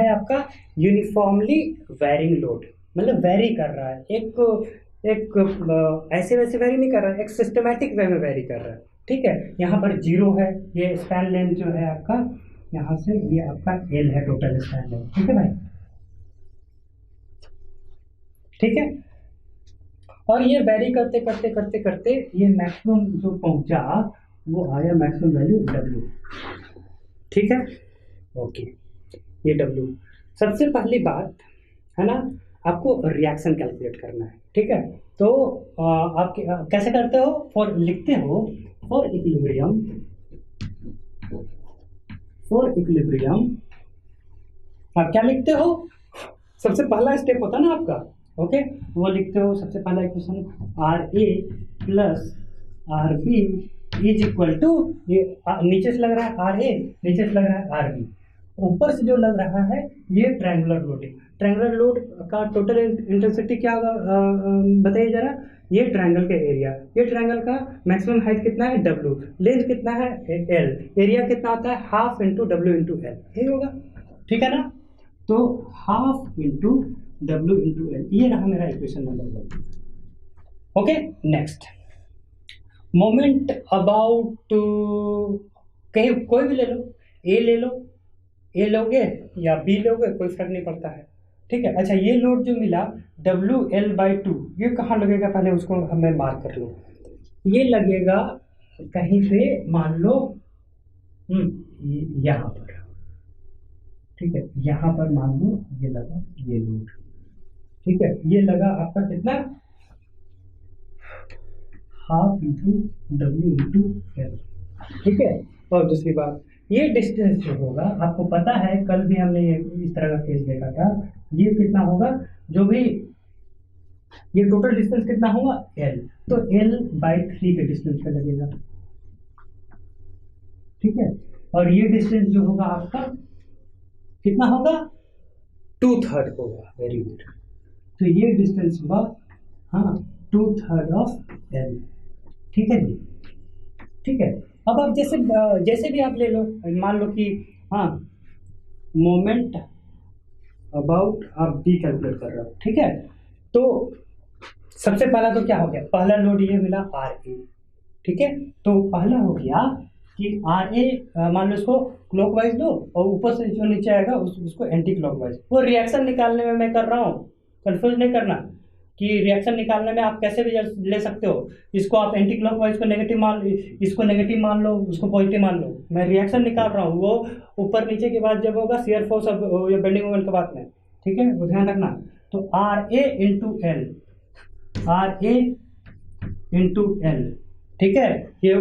आपका uniformly varying load, मतलब very कर रहा है, एक ऐसे वैसे वेरी नहीं कर रहा है, एक सिस्टमेटिक वे में वेरी कर रहा है। ठीक है, यहाँ पर 0 है, ये स्पैन लेंथ जो है आपका यहाँ से ये आपका L है टोटल स्पैन लेंथ। ठीक है भाई, ठीक है। और ये वेरी करते करते करते करते ये मैक्सिमम जो पहुंचा वो आया मैक्सिमम वैल्यू W। ठीक है, ओके, ये W। सबसे पहली बात है ना, आपको रिएक्शन कैलकुलेट करना है। ठीक है, तो आप कैसे करते हो, फॉर लिखते हो फॉर इक्विलिब्रियम आप क्या लिखते हो, सबसे पहला स्टेप होता है ना आपका, ओके, वो लिखते हो सबसे पहला equation RA plus RB is equal to, ये नीचे से लग रहा है RA, नीचे से लग रहा है RB, ऊपर से जो लग रहा है ये ट्रायंगुलर लोडिंग। ट्रायंगुलर लोड का टोटल इंटेंसिटी क्या होगा बताइए जरा, ये ट्रायंगल का एरिया, ये ट्रायंगल का मैक्सिमम हाइट कितना है W, लेंथ कितना है L, एरिया कितना होता है half into W into L, यही होगा। ठीक है ना, तो half into W into L, ये रहा मेरा equation number 1। Okay, next moment about, कहीं कोई भी ले लो, A ले लो, A लोगे या B लोगे कोई फर्क नहीं पड़ता है। ठीक है, अच्छा ये लोड जो मिला WL/2 ये कहाँ लगेगा, पहले उसको हमें मार्क कर लो। ये लगेगा कहीं पे, मान लो यहाँ पर। ठीक है, यहाँ पर मान लो ये लगा ये लोड। ठीक है, ये लगा आपका कितना, half into W into L। ठीक है, और दूसरी बात ये डिस्टेंस जो होगा, आपको पता है कल भी हमने ये इस तरह का केस देखा था, ये कितना होगा, जो भी ये टोटल डिस्टेंस कितना होगा L, तो L/3 के डिस्टेंस पे लगेगा। ठीक है, और ये डिस्टेंस जो होगा आपका कितना होगा, 2/3 होगा। वेरी गुड, तो ये डिस्टेंस हुआ हाँ 2/3 ऑफ L। ठीक है जी, ठीक है। अब आप जैसे भी आप ले लो, मान लो कि हाँ मोमेंट अबाउट आप B कैलकुलेट कर रहे हो। ठीक है, तो सबसे पहला तो क्या हो गया, पहला लोड ये मिला RA। ठीक है, तो पहला हो गया कि RA मान लो इसको क्लॉकवाइज लो और ऊपर से जो नीचे आएगा उसको एंटी क्लॉकवाइज। वो रिएक्शन निकालने में मैं कर रहा हूँ, कंफ्यूज नहीं करना कि रिएक्शन निकालने में आप कैसे भी ले सकते हो, इसको आप एंटी क्लॉकवाइज को नेगेटिव मान, इसको नेगेटिव मान लो, उसको पॉजिटिव मान लो। मैं रिएक्शन निकाल रहा हूँ, वो ऊपर नीचे के बाद जब होगा शियर फोर्स या बेंडिंग मोमेंट के बाद में। ठीक है, वो ध्यान रखना। तो RA into L, RA into L। ठीक है, ये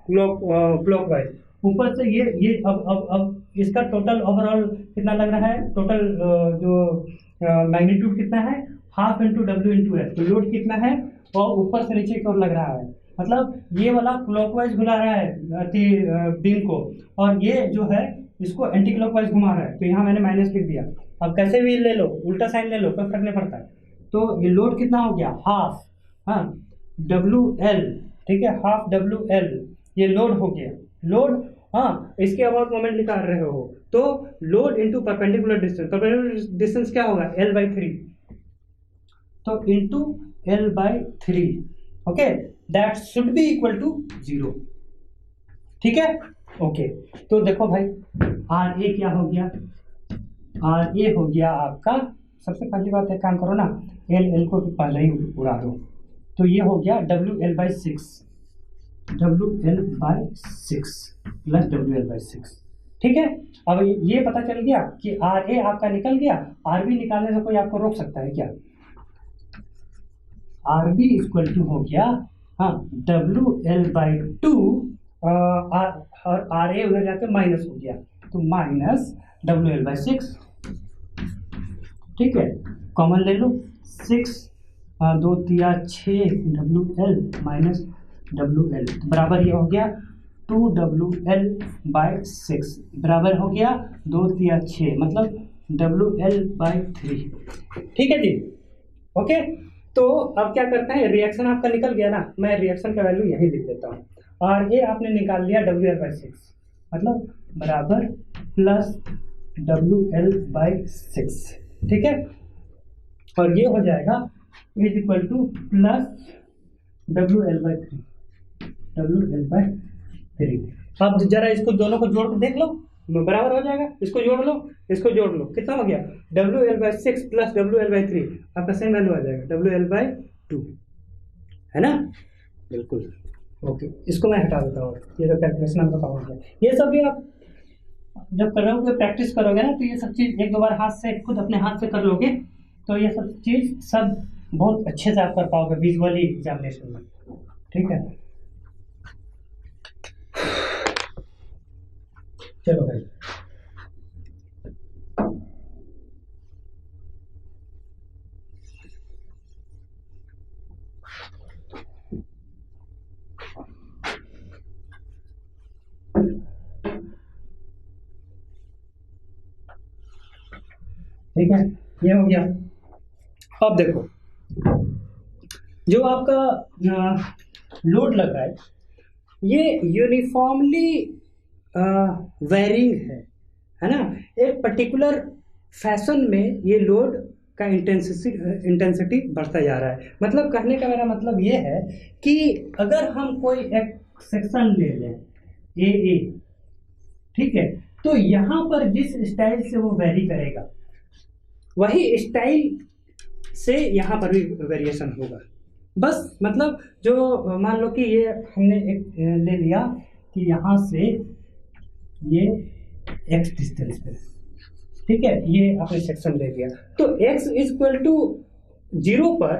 क्लॉकवाइज ऊपर से ये अब इसका टोटल ओवरऑल कितना लग रहा है, टोटल जो मैग्नीट्यूड कितना है, half into W into L। तो लोड कितना है और ऊपर से नीचे की ओर लग रहा है, मतलब ये वाला क्लॉकवाइज घुमा रहा है बीम को, और ये जो है इसको एंटी क्लॉकवाइज घुमा रहा है। तो यहाँ मैंने माइनस लिख दिया, अब कैसे भी ले लो, उल्टा साइन ले लो, कोई फर्क नहीं पड़ता। तो ये लोड कितना हो गया, हाफ हाँ WL। ठीक है, हाफ WL ये लोड हो गया। लोड हाँ, इसके अबाउट मोमेंट निकाल रहे हो, तो load into perpendicular distance, perpendicular distance क्या होगा L/3, तो into L/3। Okay, that should be equal to 0। ठीक है, ओके, तो देखो भाई RA क्या हो गया, RA हो गया आपका, सबसे पहली बात है काम करो ना, L को पहले ही उड़ा दो, तो ये हो गया WL/6 प्लस WL/6। ठीक है, अब ये पता चल गया कि RA आपका निकल गया, RB निकालने से कोई आपको रोक सकता है क्या, RB इक्वल टू हो गया हाँ WL/2 और RA उधर जाके माइनस हो गया, तो माइनस WL/6। ठीक है, कॉमन ले लो, 6 2 3 6 WL माइनस WL, तो बराबर ये हो गया 2WL/6 बराबर हो गया 2 3 6, मतलब WL/3। ठीक है जी, ओके। तो अब क्या करते हैं, रिएक्शन आपका निकल गया ना, मैं रिएक्शन का वैल्यू यहीं लिख देता हूँ, और ये आपने निकाल लिया WL/6, मतलब बराबर प्लस WL/6, ठीक है। और ये हो जाएगा is equal two plus WL/3, WL/3। अब जरा इसको दोनों को जोड़ के देख लो, बराबर हो जाएगा। इसको जोड़ लो, इसको जोड़ लो, कितना हो गया? WL/6 प्लस WL/3, आपका सेम वैल्यू आ जाएगा WL/2, है ना? बिल्कुल ओके। इसको मैं हटा देता हूँ, ये तो कैलकुलेशन आपका काम हो गया। ये सब भी आप जब करोगे, प्रैक्टिस करोगे ना, तो ये सब चीज़ एक दो बार हाथ से, खुद अपने हाथ से कर लोगे, तो ये सब चीज़ सब बहुत अच्छे से आप कर पाओगे विजुअली एग्जामिनेशन में, ठीक है। चलो भाई, ठीक है, ये हो गया। अब देखो, जो आपका लोड लग रहा है ये यूनिफॉर्मली वेरिंग है ना? एक पर्टिकुलर फैशन में ये लोड का इंटेंसिटी बढ़ता जा रहा है। मतलब कहने का मेरा मतलब ये है कि अगर हम कोई एक सेक्शन ले लें ए, ठीक है, तो यहाँ पर जिस स्टाइल से वो वेरी करेगा वही स्टाइल से यहाँ पर भी वेरिएशन होगा। बस मतलब जो मान लो कि ये हमने एक ले लिया कि यहाँ से ये x डिस्टेंस पे, ठीक है, ये आपने सेक्शन ले लिया, तो x इज इक्वल टू 0 पर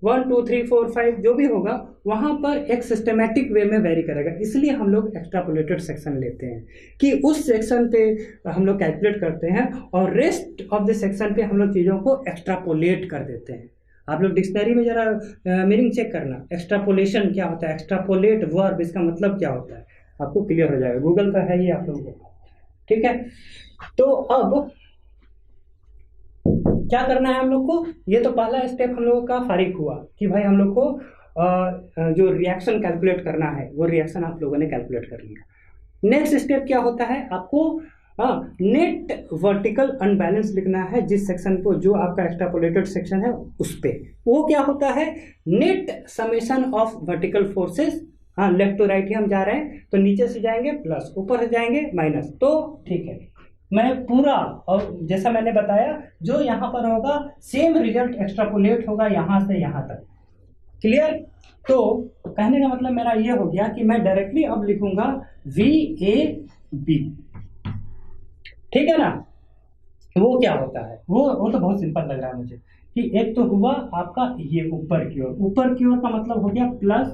1 2 3 4 5 जो भी होगा वहाँ पर एक सिस्टमेटिक वे में वेरी करेगा। इसलिए हम लोग एक्सट्रापोलेटेड सेक्शन लेते हैं कि उस सेक्शन पे हम लोग कैलकुलेट करते हैं और रेस्ट ऑफ द सेक्शन पे हम लोग चीज़ों को एक्स्ट्रापोलेट कर देते हैं। आप लोग डिक्शनरी में जरा मीनिंग चेक करना, एक्स्ट्रापोलेशन क्या होता है, एक्स्ट्रापोलेट वर्ब, इसका मतलब क्या होता है, आपको क्लियर हो जाएगा। गूगल का है ये आप लोगों को, ठीक है। तो अब क्या करना है हम लोग को? ये तो पहला स्टेप हम लोगों का फारिग हुआ कि भाई हम लोग को जो रिएक्शन कैलकुलेट करना है वो रिएक्शन आप लोगों ने कैलकुलेट कर लिया। नेक्स्ट स्टेप क्या होता है? आपको नेट वर्टिकल अनबैलेंस लिखना है जिस सेक्शन को, जो आपका एक्स्ट्रापोलेटेड सेक्शन है उस पे। वो क्या होता है? Net summation of vertical forces. हाँ, लेफ्ट टू राइट ही हम जा रहे हैं, तो नीचे से जाएंगे प्लस, ऊपर से जाएंगे माइनस, तो ठीक है। मैं पूरा, और जैसा मैंने बताया जो यहाँ पर होगा सेम रिजल्ट एक्स्ट्रापोलेट होगा यहाँ से यहाँ तक। क्लियर? तो कहने का मतलब मेरा ये हो गया कि मैं डायरेक्टली अब लिखूंगा VAB, ठीक है ना? वो क्या होता है? वो तो बहुत सिंपल लग रहा है मुझे कि एक तो हुआ आपका ये ऊपर की ओर, ऊपर की ओर का मतलब हो गया प्लस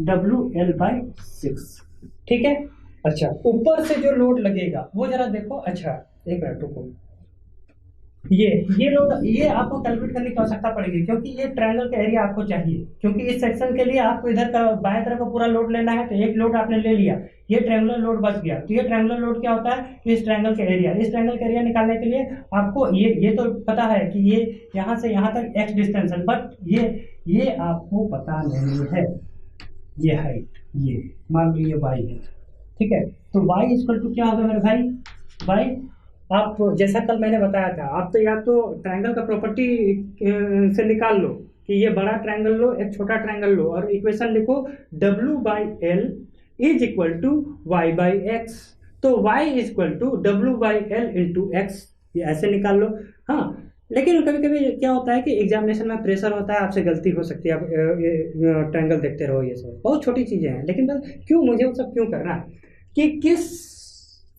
WL/6, ठीक है। अच्छा, ऊपर से जो लोड लगेगा वो जरा देखो। अच्छा एक मिनट रुको, ये लोड, ये आपको कैलकुलेट करने की आवश्यकता पड़ेगी क्योंकि ये ट्रायंगल का एरिया आपको चाहिए, क्योंकि इस सेक्शन के लिए आपको इधर का बाएं तरफ का पूरा लोड लेना है। तो एक लोड आपने ले लिया, ये ट्रायंगुलर लोड बच गया। तो ये ट्रायंगुलर लोड क्या होता है? इस ट्रायंगल का एरिया, इस ट्रायंगल का एरिया निकालने के लिए आपको ये तो पता है कि ये यहाँ से यहाँ तक x डिस्टेंस है, बट ये आपको पता नहीं है ये हाइट, ये मान लो ये y है, ठीक है। तो y इक्वल टू क्या होगा मेरे भाई? y आप जैसा कल मैंने बताया था, आप तो या तो ट्रायंगल का प्रॉपर्टी से निकाल लो कि ये बड़ा ट्रायंगल लो, एक छोटा ट्रायंगल लो, और इक्वेशन लिखो W/L is equal to y/x। तो y is equal to W/L into x, ये ऐसे निकाल लो। हाँ, लेकिन कभी कभी क्या होता है कि एग्जामिनेशन में प्रेशर होता है, आपसे गलती हो सकती है, आप ट्रायंगल देखते रहो, ये सब बहुत छोटी चीज़ें हैं, लेकिन बस क्यों मुझे वो सब क्यों करना है कि किस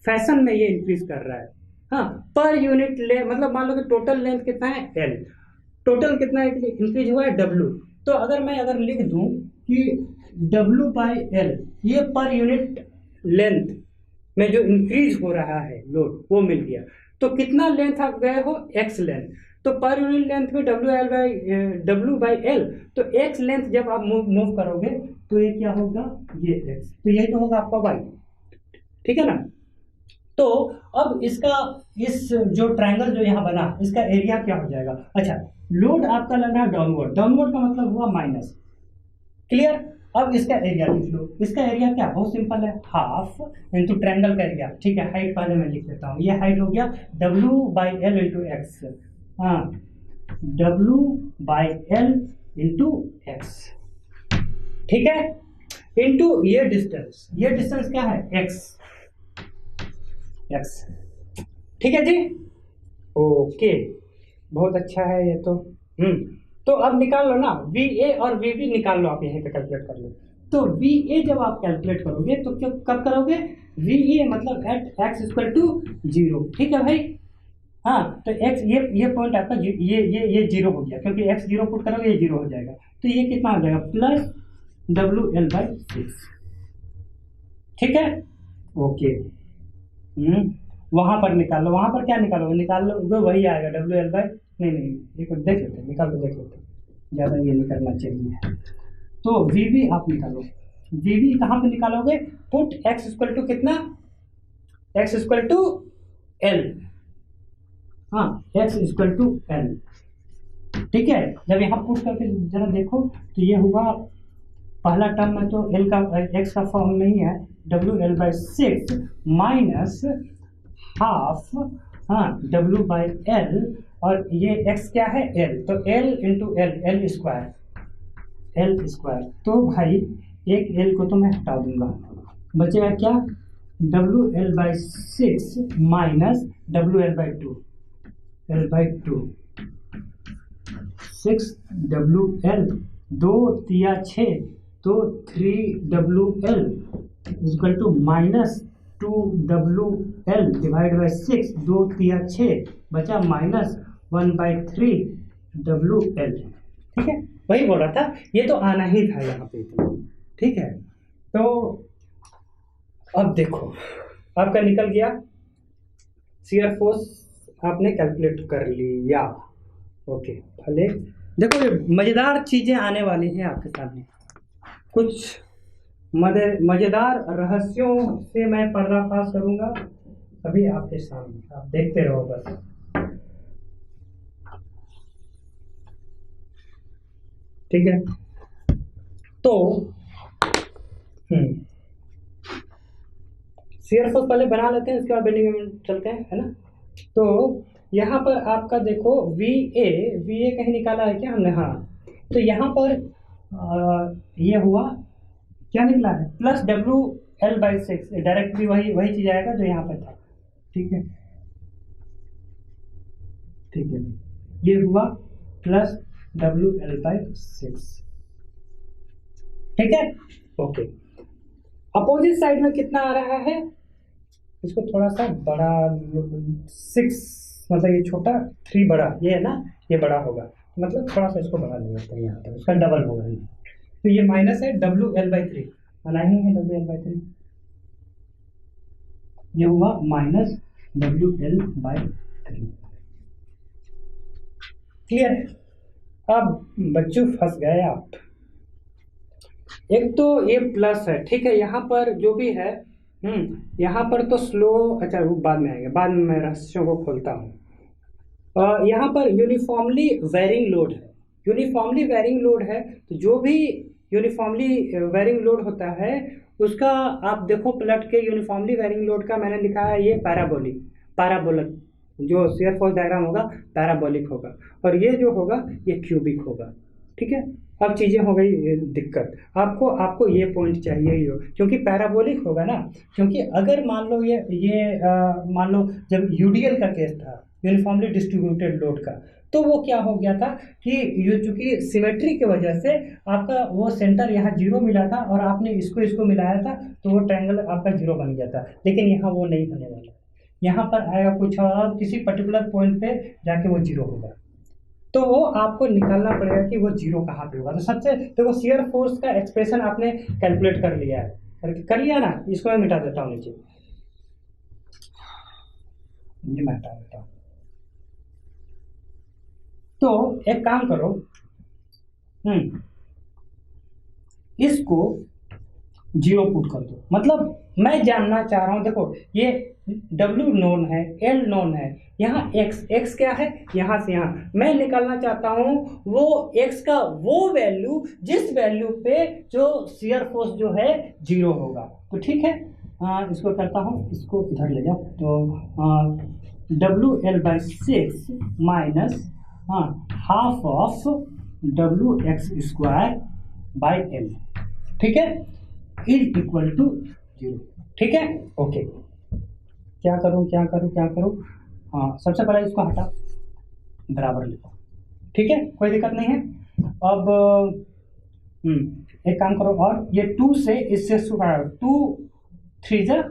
फैशन में ये इंक्रीज कर रहा है। हाँ, पर यूनिट ले, मतलब मान लो कि टोटल लेंथ कितना है L, टोटल कितना इंक्रीज हुआ है W। तो अगर लिख दूं कि W/L ये पर यूनिट लेंथ में जो इंक्रीज हो रहा है लोड वो मिल गया, तो कितना लेंथ आप गए हो? x length. तो पर यूनिट लेंथ में W/L, तो x लेंथ जब आप मूव करोगे तो ये क्या होगा? ये x, तो यही तो होगा आपका y, ठीक है ना। तो अब इसका, इस जो ट्रायंगल जो यहाँ बना, इसका एरिया क्या हो जाएगा? अच्छा, लोड आपका लग रहा है डाउनवर्ड, डाउनवर्ड का मतलब हुआ माइनस, क्लियर। अब इसका एरिया लिख लो। इसका एरिया क्या, बहुत सिंपल है, हाफ इंटू ट्रायंगल का एरिया। ठीक है, हाइट पहले मैं लिख लेता हूँ। ये हाइट हो गया W/L इंटू एक्स। हाँ, W/L इंटू एक्स, ठीक है, इंटू ये डिस्टेंस। ये डिस्टेंस क्या है, x। ठीक है जी, ओके, बहुत अच्छा है ये तो। तो अब निकाल लो ना, VA और VB निकाल लो, आप यहीं पे कैलकुलेट कर लो। तो VA जब आप कैलकुलेट करोगे तो क्यों कब करोगे, VA मतलब एट x इक्वल टू 0। ठीक है भाई, हाँ, तो x ये पॉइंट आपका ये 0 हो गया, क्योंकि x 0 पुट करोगे ये 0 हो जाएगा। तो ये कितना हो जाएगा, प्लस WL/6। ठीक है, ओके। वहां पर निकाल लो, वहां पर क्या निकालोगे, निकाल लो वही आएगा नहीं, एक बार देख लेते हैं, निकाल लो, देख लेते हैं, ज़्यादा ये नहीं करना चाहिए। तो VB आप निकालो। VB कहाँ पे निकालोगे, पुट x इक्वल टू कितना, x इक्वल टू L। हाँ, x इक्वल टू L। ठीक है, जब यहाँ पुट करके जरा देखो तो ये हुआ पहला टर्म में तो L का x का फॉर्म नहीं है, WL/6 माइनस हाफ, हाँ, W/L, और ये x क्या है, L, तो L इंटू L स्क्वायर। तो भाई एक L को तो मैं हटा दूंगा, बचेगा क्या, WL/6 minus WL/2, L/2, 6WL, 2 तिया 6, तो 3WL equal to minus 2WL divide by 6, 2 तिया 6, बचा माइनस 1/3WL। ठीक है, वही बोल रहा था, ये तो आना ही था यहाँ पे इतना। ठीक है, तो अब देखो आपका निकल गया, शियर फोर्स आपने कैलकुलेट कर लिया। ओके, भले देखो ये मज़ेदार चीज़ें आने वाली हैं आपके सामने, कुछ मज़ेदार रहस्यों से मैं पर्दाफाश करूंगा अभी आपके सामने, आप देखते रहो बस। ठीक है, तो शियर फोर्स पहले बना लेते हैं, उसके बाद बेंडिंग मोमेंट चलते हैं, है ना। तो यहाँ पर आपका देखो VA कहीं निकाला है क्या हमने, हाँ, तो यहाँ पर ये हुआ क्या निकला है, प्लस WL/6, डायरेक्टली वही चीज आएगा जो यहाँ पर था। ठीक है, ये हुआ प्लस WL/6। ठीक है, ओके। अपोजिट साइड में कितना आ रहा है, इसको थोड़ा सा बड़ा, 6 मतलब ये छोटा, 3 बड़ा, ये है ना, ये बड़ा होगा, मतलब थोड़ा सा इसको बढ़ा लेते हैं यहाँ तक, उसका डबल होगा। तो ये माइनस है WL/3, नहीं है WL/3, ये हुआ माइनस WL/3। क्लियर है, अब बच्चों फंस गए आप। एक तो ये प्लस है, ठीक है, यहाँ पर जो भी है, यहाँ पर तो स्लो, अच्छा वो बाद में आएंगे, बाद में मैं रहस्यों को खोलता हूँ। यहाँ पर यूनिफॉर्मली वेरिंग लोड है, यूनिफॉर्मली वेरिंग लोड है, तो जो भी यूनिफॉर्मली वेरिंग लोड होता है उसका आप देखो पलट के, यूनिफॉर्मली वेरिंग लोड का मैंने लिखा है ये पैराबोलिक, जो शियर फोर्स डायग्राम होगा पैराबोलिक होगा, और ये जो होगा ये क्यूबिक होगा। ठीक है, अब चीज़ें हो गई दिक्कत, आपको ये पॉइंट चाहिए ही हो, क्योंकि पैराबोलिक होगा ना, क्योंकि अगर मान लो मान लो जब यूडीएल का केस था, यूनिफॉर्मली डिस्ट्रीब्यूटेड लोड का, तो वो क्या हो गया था कि ये चूंकि सिमेट्री की वजह से आपका वो सेंटर यहाँ 0 मिला था, और आपने इसको मिलाया था, तो वो ट्रायंगल आपका 0 बन गया था। लेकिन यहाँ वो नहीं होने वाला, यहाँ पर आएगा कुछ और, किसी पर्टिकुलर पॉइंट पे जाके वो 0 होगा, तो वो आपको निकालना पड़ेगा कि वो 0 कहाँ पे होगा। तो सबसे देखो शियर फोर्स का एक्सप्रेशन आपने कैलकुलेट कर लिया है, कर लिया ना, इसको मैं मिटा देता हूँ नीचे, ये मैं हटा देता हूँ। तो एक काम करो, इसको 0 पुट कर दो, मतलब मैं जानना चाह रहा हूँ, देखो ये W नोन है, L नोन है, यहाँ x क्या है, यहाँ से यहाँ मैं निकालना चाहता हूँ वो x का वो वैल्यू जिस वैल्यू पे जो शियर फोर्स जो है 0 होगा। तो ठीक है, इसको करता हूँ, इसको इधर ले जाओ। तो WL/6 minus half of WX² ठीक है, इज इक्वल टू 0। ठीक है, ओके। क्या करूं क्या करूं क्या करूं, सबसे पहले इसको हटा, बराबर लिखो। ठीक है, कोई दिक्कत नहीं है। अब एक काम करो, और ये 2 से इससे 2 3 जा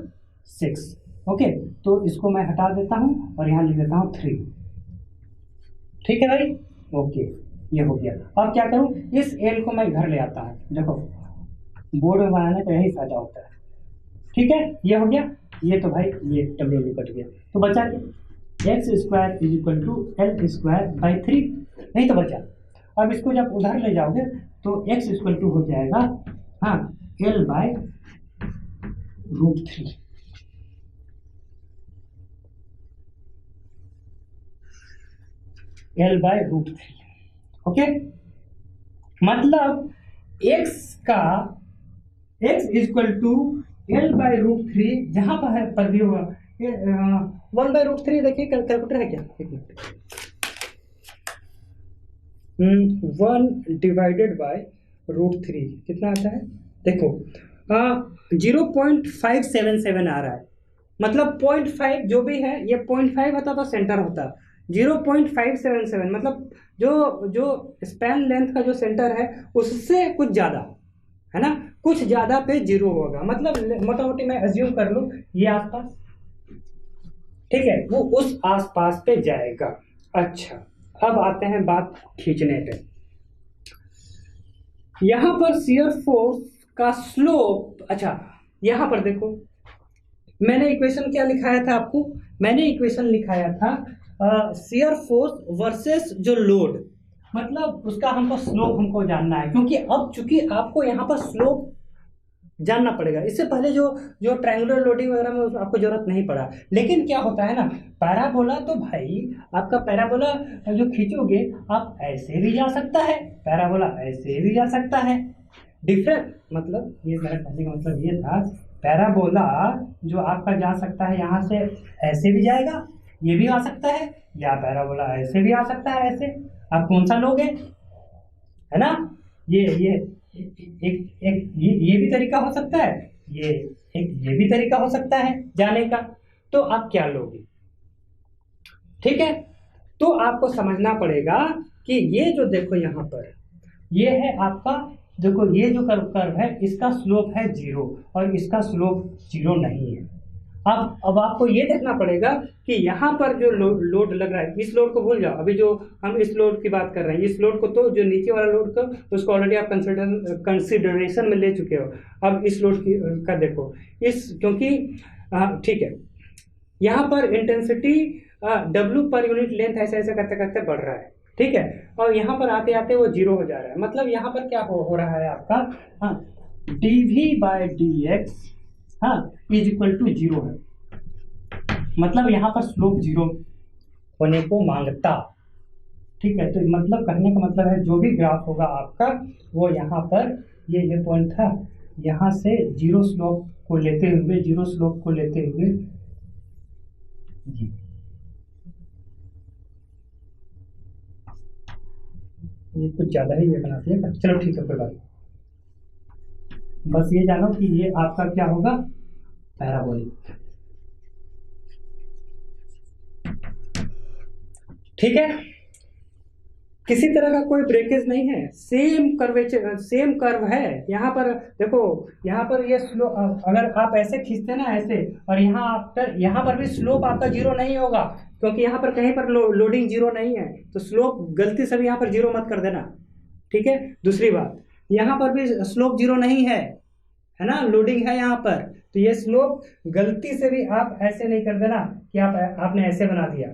6। ओके, तो इसको मैं हटा देता हूं और यहाँ लिख देता हूं 3। ठीक है भाई, ओके, ये हो गया। अब क्या करूं, इस एल को मैं इधर ले आता हूं। देखो बोर्ड में बनाने का यही फायदा होता है। ठीक है, ये हो गया। ये तो भाई ये W कट गया, तो बचा क्या, x² is equal to L²/3, नहीं तो बचा। अब इसको जब उधर ले जाओगे तो x इक्वल टू हो जाएगा L/√3। L/√3 ओके, मतलब x इक्वल टू L/√3 जहां पर भी होगा 1/√3। देखिए कैलकुलेटर है क्या, एक मिनट। 1 डिवाइडेड बाय √3 कितना आता है, देखो 0.577 आ रहा है। मतलब 0.5 जो भी है, ये 0.5 होता तो सेंटर होता, 0.577 मतलब जो स्पैन लेंथ का जो सेंटर है उससे कुछ ज़्यादा है ना, कुछ ज़्यादा पे 0 होगा। मतलब मोटा मोटी मैं अज्यूम कर लूँ ये आसपास, ठीक है, वो उस आसपास पे जाएगा। अच्छा, अब आते हैं बात खींचने पे। यहां पर शियर फोर्स का स्लोप, अच्छा यहां पर देखो मैंने इक्वेशन क्या लिखाया था आपको, मैंने इक्वेशन लिखाया था शियर फोर्स वर्सेस जो लोड, मतलब उसका हमको स्लोप हमको जानना है, क्योंकि अब चूंकि आपको यहाँ पर स्लोप जानना पड़ेगा। इससे पहले जो ट्रायंगुलर लोडिंग वगैरह में आपको जरूरत नहीं पड़ा। लेकिन क्या होता है ना, पैराबोला तो भाई आपका पैराबोला जो खींचोगे आप ऐसे भी जा सकता है, पैराबोला ऐसे भी जा सकता है। डिफरेंट मतलब ये मेरा कहने का मतलब ये था, पैराबोला जो आपका जा सकता है यहाँ से ऐसे भी जाएगा, ये भी आ सकता है, या पैराबोला ऐसे भी आ सकता है, ऐसे। आप कौन सा लोगे, है ना। ये ये भी तरीका हो सकता है, ये भी तरीका हो सकता है जाने का। तो आप क्या लोगे, ठीक है। तो आपको समझना पड़ेगा कि ये जो देखो यहाँ पर ये है आपका, देखो ये जो कर्व है इसका स्लोप है 0 और इसका स्लोप 0 नहीं है। अब आपको ये देखना पड़ेगा कि यहाँ पर जो लोड लग रहा है, इस लोड को भूल जाओ, अभी जो हम इस लोड की बात कर रहे हैं, इस लोड को तो जो नीचे वाला लोड का उसको ऑलरेडी आप कंसिडरेशन में ले चुके हो। अब इस लोड की का देखो, इस क्योंकि ठीक है, यहाँ पर intensity W per unit length ऐसे ऐसे करते करते बढ़ रहा है, ठीक है, और यहाँ पर आते आते वो 0 हो जा रहा है। मतलब यहाँ पर क्या हो रहा है आपका dV/dx इज इक्वल टू 0 है। मतलब यहाँ पर स्लोप 0 होने को मांगता, ठीक है। तो मतलब कहने का मतलब है जो भी ग्राफ होगा आपका वो यहाँ पर ये पॉइंट था, यहाँ से 0 स्लोप को लेते हुए जी, ये कुछ ज्यादा ही ये बना दिया। चलो ठीक है, कोई बात, बस ये जानो कि ये आपका क्या होगा, पैराबोलिक, ठीक है। किसी तरह का कोई ब्रेकेज नहीं है, सेम कर्वेचर, सेम कर्व है। यहाँ पर देखो, यहाँ पर ये स्लो, अगर आप ऐसे खींचते ना ऐसे, और यहाँ पर भी स्लोप आपका 0 नहीं होगा, क्योंकि यहाँ पर कहीं पर लोडिंग 0 नहीं है। तो स्लोप गलती से भी यहाँ पर 0 मत कर देना, ठीक है। दूसरी बात, यहाँ पर भी स्लोप 0 नहीं है ना, लोडिंग है यहाँ पर। तो ये स्लोप गलती से भी आप ऐसे नहीं कर देना कि आपने ऐसे बना दिया,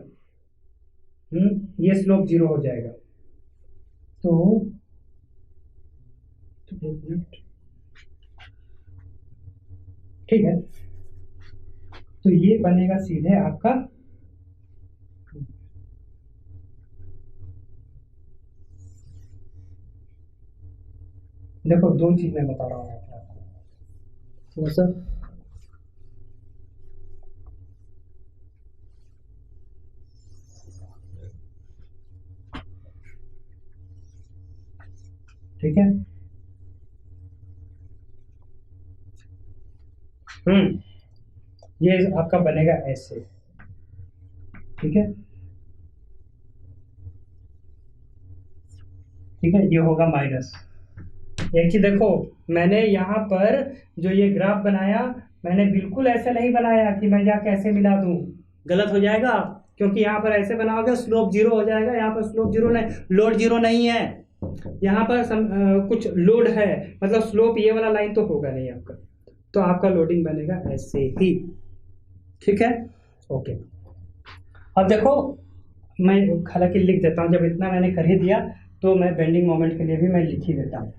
ये स्लोप 0 हो जाएगा। तो ठीक है, तो ये बनेगा सीधे आपका देखो, दो चीज मैं बता रहा हूँ आपको, तो सर ठीक है। ये आपका बनेगा ऐसे, ठीक है, ठीक है, ये होगा माइनस। एक चीज देखो, मैंने यहाँ पर जो ये ग्राफ बनाया, मैंने बिल्कुल ऐसे नहीं बनाया कि मैं जाके ऐसे मिला दूं, गलत हो जाएगा, क्योंकि यहाँ पर ऐसे बनाओगे स्लोप जीरो हो जाएगा। यहाँ पर स्लोप जीरो नहीं, लोड जीरो नहीं है, यहाँ पर कुछ लोड है, मतलब स्लोप ये वाला लाइन तो होगा नहीं आपका, तो आपका लोडिंग बनेगा ऐसे ही, ठीक है, ओके। अब देखो, मैं हालांकि लिख देता हूँ, जब इतना मैंने कर ही दिया तो मैं बेंडिंग मोमेंट के लिए भी मैं लिख ही देता हूँ,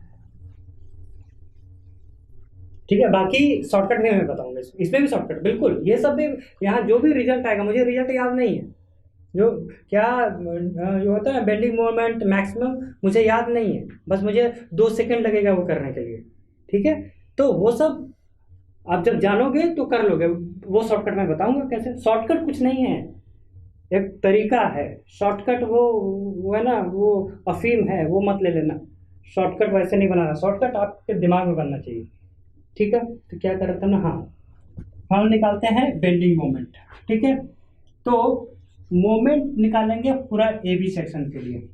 ठीक है। बाकी शॉर्टकट में मैं बताऊंगा, इसमें भी शॉर्टकट बिल्कुल, ये सब भी यहाँ जो भी रिजल्ट आएगा, मुझे रिजल्ट याद नहीं है, जो क्या जो होता है बेंडिंग मोमेंट मैक्सिमम मुझे याद नहीं है, बस मुझे 2 सेकंड लगेगा वो करने के लिए, ठीक है। तो वो सब आप जब जानोगे तो कर लोगे, वो शॉर्टकट मैं बताऊंगा कैसे। शॉर्टकट कुछ नहीं है, एक तरीका है शॉर्टकट, वो है ना, वो अफीम है, वो मत ले लेना, शॉर्टकट वैसे नहीं बनाना, शॉर्टकट आपके दिमाग में बनना चाहिए, ठीक है। तो क्या करते हैं ना, हाँ, हम निकालते हैं बेंडिंग मोमेंट, ठीक है। तो मोमेंट निकालेंगे पूरा ए बी सेक्शन के लिए,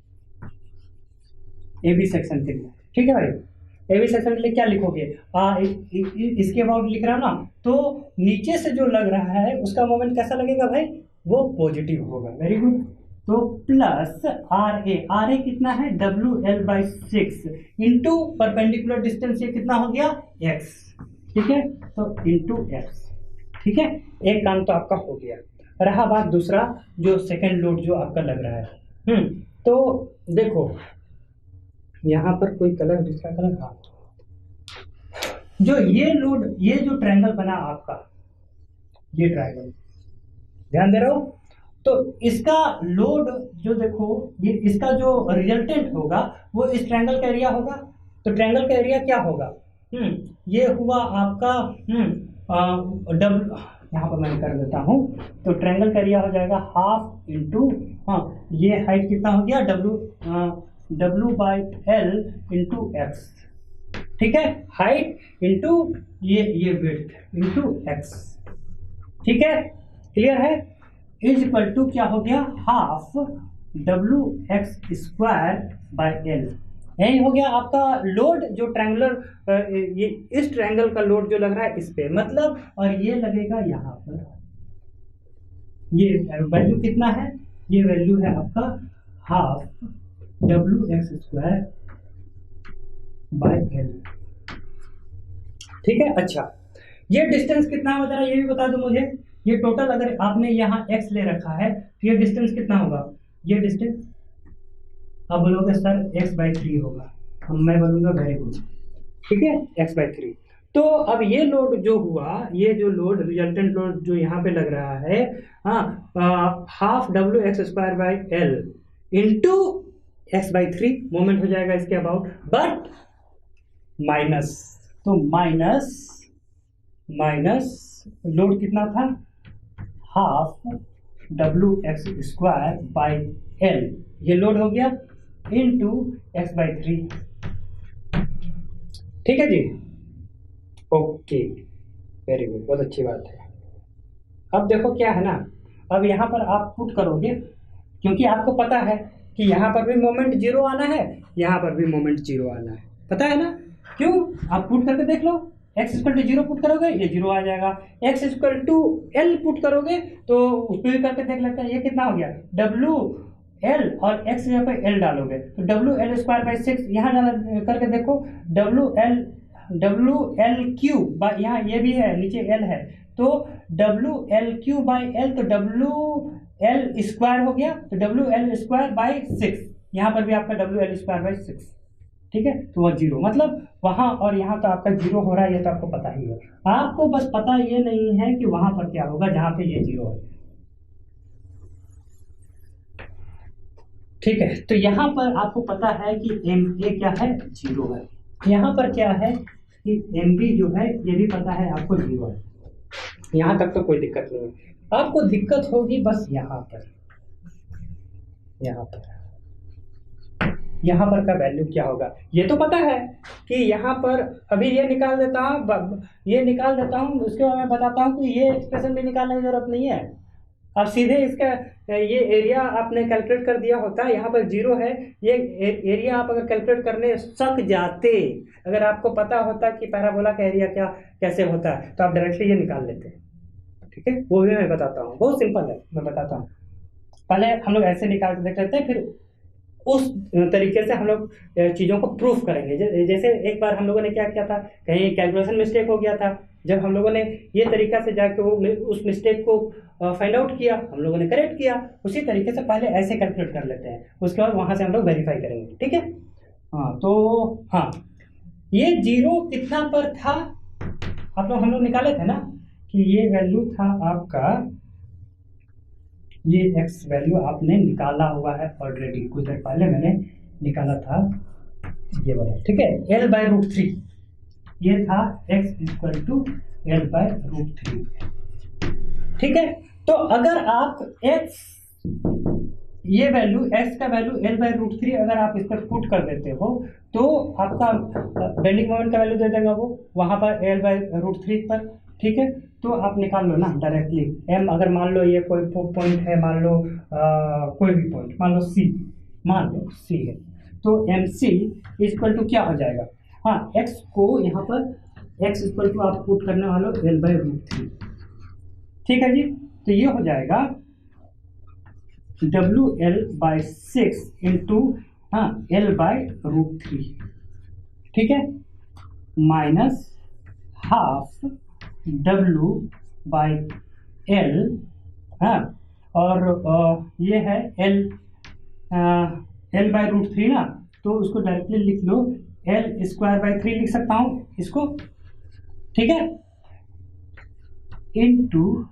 ए बी सेक्शन के लिए, ठीक है भाई। ए बी सेक्शन के लिए क्या लिखोगे, इसके अबाउट लिख रहा ना, तो नीचे से जो लग रहा है उसका मोमेंट कैसा लगेगा भाई, वो पॉजिटिव होगा, वेरी गुड। तो प्लस आर ए कितना है, WL/6 इंटू परपेंडिकुलर डिस्टेंस, ये कितना हो गया x, ठीक है, तो इंटू x, ठीक है। एक काम तो आपका हो गया, रहा बात दूसरा, जो सेकंड लोड जो आपका लग रहा है, तो देखो यहाँ पर कोई कलर, दूसरा कलर, हाँ, जो ये लोड, ये जो ट्रायंगल बना आपका, ये ट्रायंगल ध्यान दे रहे हो, तो इसका लोड जो देखो, ये इसका जो रिजल्टेंट होगा वो इस ट्रायंगल का एरिया होगा, तो ट्रायंगल का एरिया क्या होगा, ये हुआ आपका डब्ल्यू, यहाँ पर मैं कर देता हूँ, तो ट्रायंगल का एरिया हो जाएगा हाफ इंटू, हाँ, ये हाइट कितना हो गया, W/L इंटू एक्स, ठीक है, हाइट इंटू ये विड्थ इंटू एक्स, ठीक है, क्लियर है, इज इक्वल टू क्या हो गया, हाफ WX²/L, यही हो गया आपका लोड, जो ट्रायंगुलर, ये इस ट्रायंगल का लोड जो लग रहा है इस पे, मतलब, और ये लगेगा यहाँ पर, ये वैल्यू कितना है, ये वैल्यू है आपका हाफ WX²/L, ठीक है। अच्छा, ये डिस्टेंस कितना है जरा ये भी बता दो मुझे, ये टोटल अगर आपने यहाँ x ले रखा है तो ये डिस्टेंस कितना होगा, ये डिस्टेंस आप बोलोगे सर x/3 होगा, मैं बोलूंगा वेरी गुड, ठीक है, x/3। तो अब ये लोड जो हुआ, ये जो लोड रिजल्टेंट लोड जो यहाँ पे लग रहा है, हाँ, half WX²/L into x/3 moment हो जाएगा इसके अबाउट, बट माइनस, तो माइनस लोड कितना था, हाफ WX²/L, ये लोड हो गया इंटू x/3, ठीक है जी, ओके, वेरी गुड, बहुत अच्छी बात है। अब देखो क्या है ना, अब यहाँ पर आप पुट करोगे, क्योंकि आपको पता है कि यहाँ पर भी मोमेंट जीरो आना है, यहाँ पर भी मोमेंट जीरो आना है, पता है ना, क्यों, आप पुट करके देख लो, x=0 पुट करोगे ये जीरो आ जाएगा, x=L पुट करोगे तो उसको भी करके देख लेते हैं, ये कितना हो गया, WL और x यहाँ पे L डालोगे तो WL²/6, यहाँ करके देखो, WL3, यहाँ ये भी है, नीचे L है, तो WL3/L, तो WL² हो गया, तो WL²/6, यहाँ पर भी आपका WL²/6, ठीक है, तो वह जीरो, मतलब वहाँ और यहाँ तो आपका जीरो हो रहा है, ये तो आपको पता ही है। आपको बस पता ये नहीं है कि वहां पर क्या होगा जहाँ पे ये जीरो है। ठीक है, तो यहाँ पर आपको पता है कि एम ए क्या है, जीरो है। यहाँ पर क्या है कि एम बी जो है ये भी पता है आपको, जीरो है। यहाँ तक तो कोई दिक्कत नहीं है। आपको दिक्कत होगी बस यहाँ पर, यहाँ पर का वैल्यू क्या होगा, ये तो पता है कि यहाँ पर अभी ये निकाल देता हूँ, ये निकाल देता हूँ, उसके बाद मैं बताता हूँ कि ये एक्सप्रेशन भी निकालने की जरूरत नहीं है। अब सीधे इसका ये एरिया आपने कैलकुलेट कर दिया होता, यहाँ पर जीरो है, ये एरिया आप अगर कैलकुलेट करने सक जाते, अगर आपको पता होता कि पैराबोला का एरिया क्या कैसे होता है, तो आप डायरेक्टली ये निकाल लेते। ठीक है, वो भी मैं बताता हूँ, बहुत सिंपल है, मैं बताता हूँ। पहले हम लोग ऐसे निकाल के देख लेते हैं, फिर उस तरीके से हम लोग चीज़ों को प्रूफ करेंगे। जैसे एक बार हम लोगों ने क्या किया था, कहीं कैलकुलेशन मिस्टेक हो गया था, जब हम लोगों ने ये तरीका से जाके वो उस मिस्टेक को फाइंड आउट किया, हम लोगों ने करेक्ट किया, उसी तरीके से पहले ऐसे कैलकुलेट कर लेते हैं, उसके बाद वहाँ से हम लोग वेरीफाई करेंगे। ठीक है, हाँ तो हाँ, ये जीरो कितना पर था, हम लोग निकाले थे ना कि ये वैल्यू था आपका, ये x वैल्यू आपने निकाला हुआ है ऑलरेडी, कुछ देर पहले मैंने निकाला था ये वाला। ठीक है, L/√3 ये था x इक्वल टू L/√3। ठीक है, तो अगर आप x ये वैल्यू x का वैल्यू L/√3 अगर आप इस पर पुट कर देते हो तो आपका बेंडिंग मोमेंट का वैल्यू दे देगा वो वहां पर L/√3 पर। ठीक है, तो आप निकाल लो ना डायरेक्टली m, अगर मान लो ये कोई पॉइंट है, मान लो कोई भी पॉइंट, मान लो c है, तो mc इक्वल टू क्या हो जाएगा, हाँ x को यहाँ पर x इक्वल टू आप पुट करने वाले हो L/√3। ठीक है जी, तो ये हो जाएगा WL/6 इंटू L/√3। ठीक है, माइनस हाफ W/L, हाँ, और ये है L/√3 ना, तो उसको डायरेक्टली लिख लो L²/3 लिख सकता हूँ इसको। ठीक है, इनटू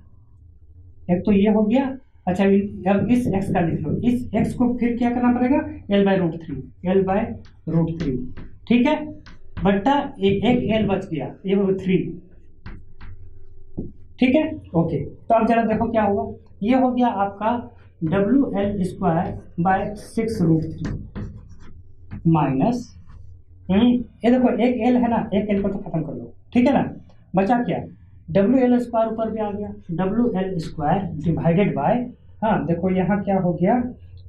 एक तो ये हो गया। अच्छा, अब इस x का लिख लो, इस x को फिर क्या करना पड़ेगा, L/√3। ठीक है, बट्टा एक L बच गया, ये 3। ठीक है, ओके, तो अब जरा देखो क्या हुआ, ये हो गया आपका WL²/6√3 माइनस, ये देखो एक L है ना, एक L को तो खत्म कर लो। ठीक है ना, बचा क्या, WL² ऊपर भी आ गया, WL² डिवाइडेड बाय, हाँ देखो यहाँ क्या हो गया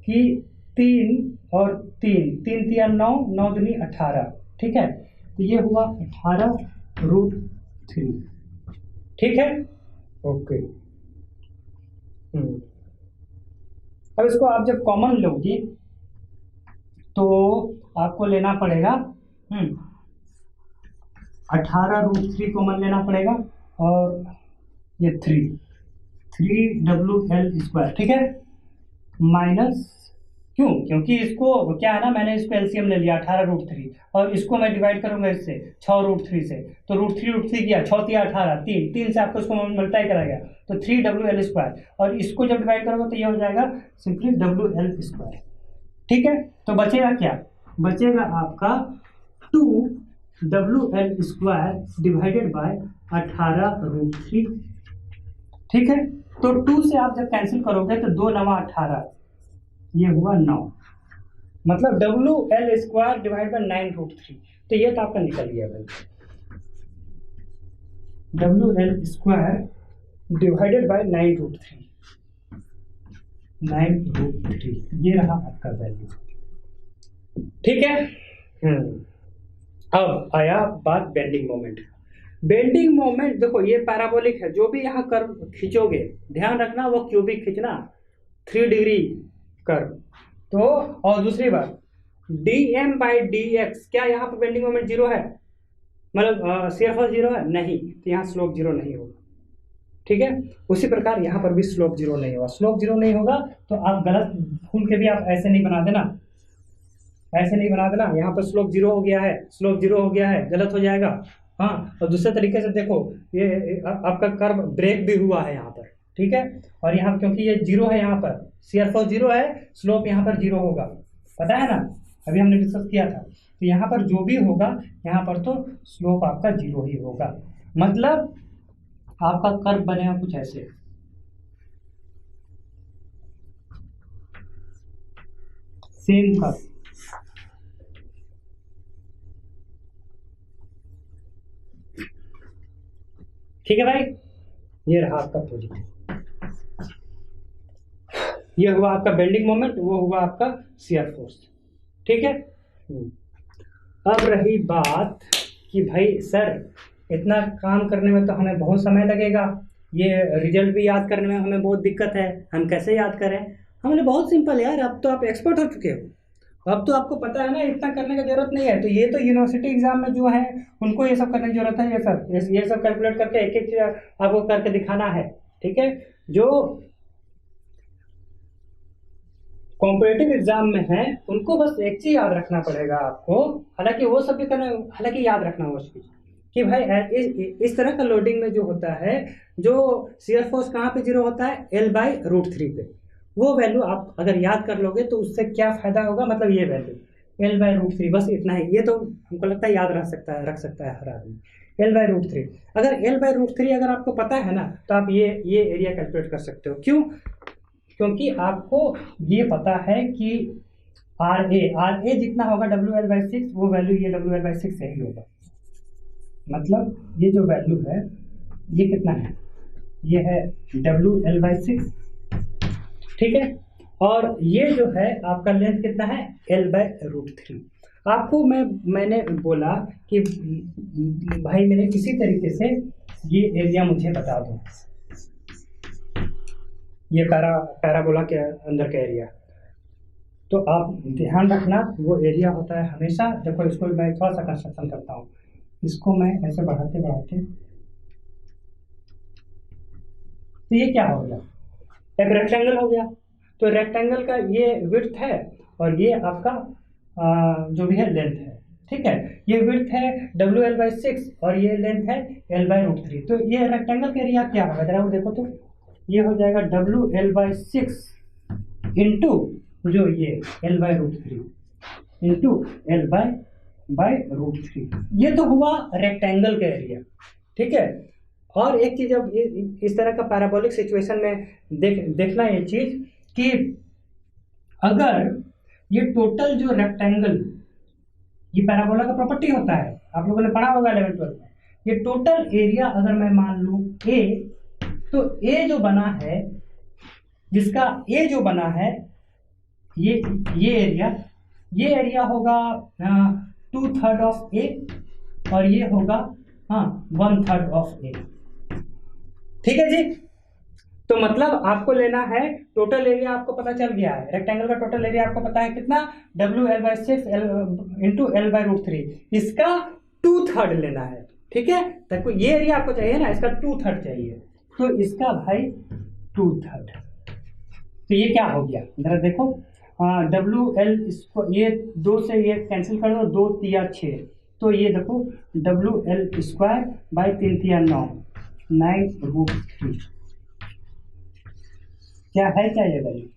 कि 3 और 3, 3 3 9, 9 दूनी 18। ठीक है, तो ये हुआ 18√3। ठीक है, ओके। अब इसको आप जब कॉमन लोगी तो आपको लेना पड़ेगा 18√3 कॉमन लेना पड़ेगा, और ये 3WL²। ठीक है, माइनस क्योंकि इसको क्या है ना, मैंने इसको एलसीएम ले लिया 18√3, और इसको मैं डिवाइड करूंगा इससे 6√3 से, तो √3 किया, 6 3 18, 3 से आपको इसको मल्टीप्लाई करा गया, तो 3WL², और इसको जब डिवाइड करोगे तो ये हो जाएगा सिंपली WL²। ठीक है, तो बचेगा क्या, बचेगा आपका 2WL² डिवाइडेड बाय 18√3। ठीक है, तो 2 से आप जब कैंसिल करोगे तो 2 9 18, ये हुआ 9, मतलब WL² डिवाइड बाय 9√3, तो ये तो आपका निकल गया भाई, WL² डिवाइडेड बाय 9√3, ये रहा आपका वैल्यू। ठीक है, अब आया बात बेंडिंग मोमेंट। बेंडिंग मोमेंट देखो ये पैराबोलिक है, जो भी यहाँ कर्व खींचोगे ध्यान रखना वो क्यूबिक खींचना, 3 डिग्री कर्व। तो और दूसरी बात dm/dx, क्या यहाँ पर बेंडिंग मोमेंट 0 है, मतलब शेयरफॉल 0 है, नहीं, तो यहाँ स्लोप 0 नहीं होगा। ठीक है, उसी प्रकार यहाँ पर भी स्लोप 0 नहीं होगा। स्लोप 0 नहीं होगा तो आप गलत भूल के भी आप ऐसे नहीं बना देना ऐसे नहीं बना देना, यहाँ पर स्लोप जीरो हो गया है, स्लोप जीरो हो गया है, गलत हो जाएगा। हाँ, और दूसरे तरीके से देखो, ये आपका कर्व ब्रेक भी हुआ है यहाँ पर, ठीक है। और यहाँ क्योंकि ये जीरो है, यहाँ पर शियर फोर्स जीरो है, स्लोप यहाँ पर जीरो होगा, पता है ना, अभी हमने डिस्कस किया था। तो यहाँ पर जो भी होगा यहाँ पर तो स्लोप आपका जीरो ही होगा, मतलब आपका कर्व बनेगा कुछ ऐसे। सेम कर्व, ठीक है भाई। ये रहा आपका पॉजिटिव, ये हुआ आपका बेंडिंग मोमेंट, वो हुआ आपका शियर फोर्स, ठीक है। अब रही बात कि भाई सर इतना काम करने में तो हमें बहुत समय लगेगा, ये रिजल्ट भी याद करने में हमें बहुत दिक्कत है, हम कैसे याद करें। हमने बहुत सिंपल यार, अब तो आप एक्सपर्ट हो चुके हो, अब तो आपको पता है ना, इतना करने की जरूरत नहीं है। तो ये तो यूनिवर्सिटी एग्जाम में जो है उनको ये सब करने की जरूरत है, ये सब कैलकुलेट करके एक एक चीज आपको करके दिखाना है, ठीक है। जो कॉम्पिटिटिव एग्जाम में है उनको बस एक चीज याद रखना पड़ेगा आपको, हालांकि वो सब भी करना, हालांकि याद रखना वो चीज कि भाई इस तरह का लोडिंग में जो होता है, जो शियर फोर्स कहाँ पे जीरो होता है, L/√3 पे। वो वैल्यू आप अगर याद कर लोगे तो उससे क्या फायदा होगा, मतलब ये वैल्यू L/√3, बस इतना ही। ये तो हमको लगता है याद रख सकता है हर आदमी, L/√3। अगर L/√3 अगर आपको पता है ना, तो आप ये एरिया कैलकुलेट कर सकते हो। क्यों? क्योंकि आपको ये पता है कि RA जितना होगा WL/6, वो वैल्यू ये WL/6 से ही होगा। मतलब ये जो वैल्यू है ये कितना है, ये है WL/6, ठीक है। और ये जो है आपका लेंथ कितना है, L/√3। आपको मैंने बोला कि भाई मेरे किसी तरीके से ये एरिया मुझे बता दो, ये पैराबोला के अंदर का एरिया। तो आप ध्यान रखना, वो एरिया होता है हमेशा, देखो इसको मैं थोड़ा सा कंस्ट्रक्शन करता हूँ, इसको मैं ऐसे बढ़ाते बढ़ाते, तो ये क्या हो गया, एक रेक्टेंगल हो गया। तो रेक्टेंगल का ये विड्थ है और ये आपका जो भी है लेंथ है, ठीक है। ये विड्थ है WL/6 और ये लेंथ है L/√3। तो ये रेक्टेंगल का एरिया क्या होगा, जरा वो देखो तो, ये हो जाएगा WL/6 इंटू जो ये L/√3 इंटू L/√3। ये तो हुआ रेक्टेंगल का एरिया, ठीक है। और एक चीज, अब इस तरह का पैराबोलिक सिचुएशन में देखना ये चीज कि अगर ये टोटल जो रेक्टेंगल, ये पैराबोला का प्रॉपर्टी होता है, आप लोगों ने पढ़ा होगा 11th-12th में। ये टोटल एरिया अगर मैं मान लूं A, तो A जो बना है, जिसका A जो बना है, ये एरिया होगा 2/3 ऑफ A और ये होगा 1/3 ऑफ A, ठीक है जी। तो मतलब आपको लेना है टोटल एरिया, आपको पता चल गया है रेक्टेंगल का टोटल एरिया आपको पता है कितना, WL/6 इंटू L/√3, इसका 2/3 लेना है, ठीक है। तो ये एरिया आपको चाहिए ना, इसका 2/3 चाहिए, तो इसका भाई 2/3। तो ये क्या हो गया, जरा देखो, WL इसको, ये 2 से ये कैंसिल कर दो, 2 तिया 6, तो ये देखो WL² बाई 3 तिया 9, 9√3। क्या है, क्या ये वैल्यू,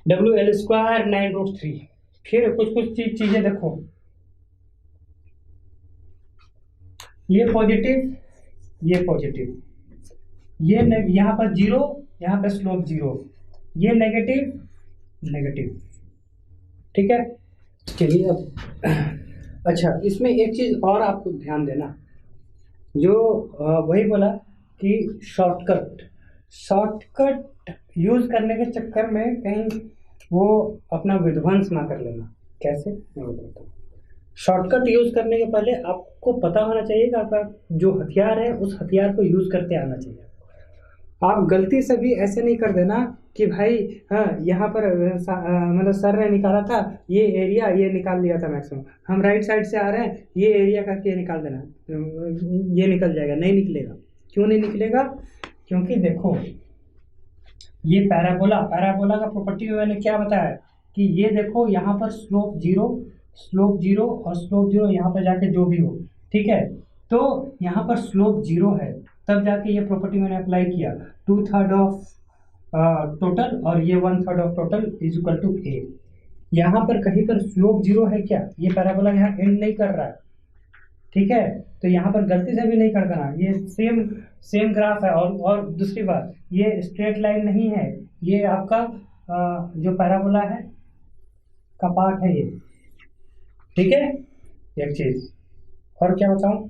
WL² 9√3। फिर कुछ चीजें देखो, ये पॉजिटिव, ये पॉजिटिव, ये यहाँ पर जीरो, यहाँ पर स्लोप जीरो, ये नेगेटिव नेगेटिव, ठीक है। चलिए अब अच्छा, इसमें एक चीज और आपको ध्यान देना, जो वही बोला कि शॉर्टकट यूज करने के चक्कर में कहीं वो अपना विध्वंस ना कर लेना। कैसे, मैं बताता हूँ। शॉर्टकट यूज करने के पहले आपको पता होना चाहिए कि आपका जो हथियार है उस हथियार को यूज करते आना चाहिए। आप गलती से भी ऐसे नहीं कर देना कि भाई हाँ यहाँ पर मतलब सर ने निकाला था ये एरिया, ये निकाल लिया था मैक्सिमम, हम राइट साइड से आ रहे हैं, ये एरिया करके निकाल देना, ये निकल जाएगा, नहीं निकलेगा। क्यों नहीं निकलेगा? क्योंकि देखो ये पैराबोला, पैराबोला का प्रॉपर्टी में मैंने क्या बताया कि ये देखो यहाँ पर स्लोप जीरो और स्लोप जीरो यहाँ पर जाके जो भी हो, ठीक है। तो यहाँ पर स्लोप जीरो है, तब जाके ये प्रॉपर्टी मैंने अप्लाई किया, 2/3 ऑफ टोटल और ये 1/3 of total is equal to A. यहाँ पर कहीं पर स्लोप जीरो है क्या? ये पैराबोला यहाँ एंड नहीं कर रहा है, ठीक है। तो यहाँ पर गलती से भी नहीं कर देना, ये सेम ग्राफ है। और दूसरी बात, ये स्ट्रेट लाइन नहीं है, ये आपका जो पैराबोला है का पार्ट है ये, ठीक है। एक चीज और क्या बताऊं,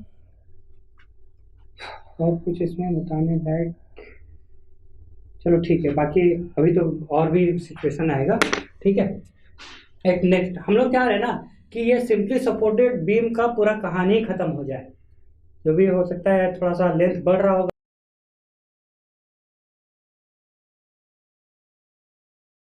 और कुछ इसमें बताने लायक, चलो ठीक है, बाकी अभी तो और भी सिचुएशन आएगा, ठीक है। एक नेक्स्ट हम लोग क्या रहे ना कि ये सिंपली सपोर्टेड बीम का पूरा कहानी खत्म हो जाए, जो भी हो सकता है थोड़ा सा लेंथ बढ़ रहा होगा।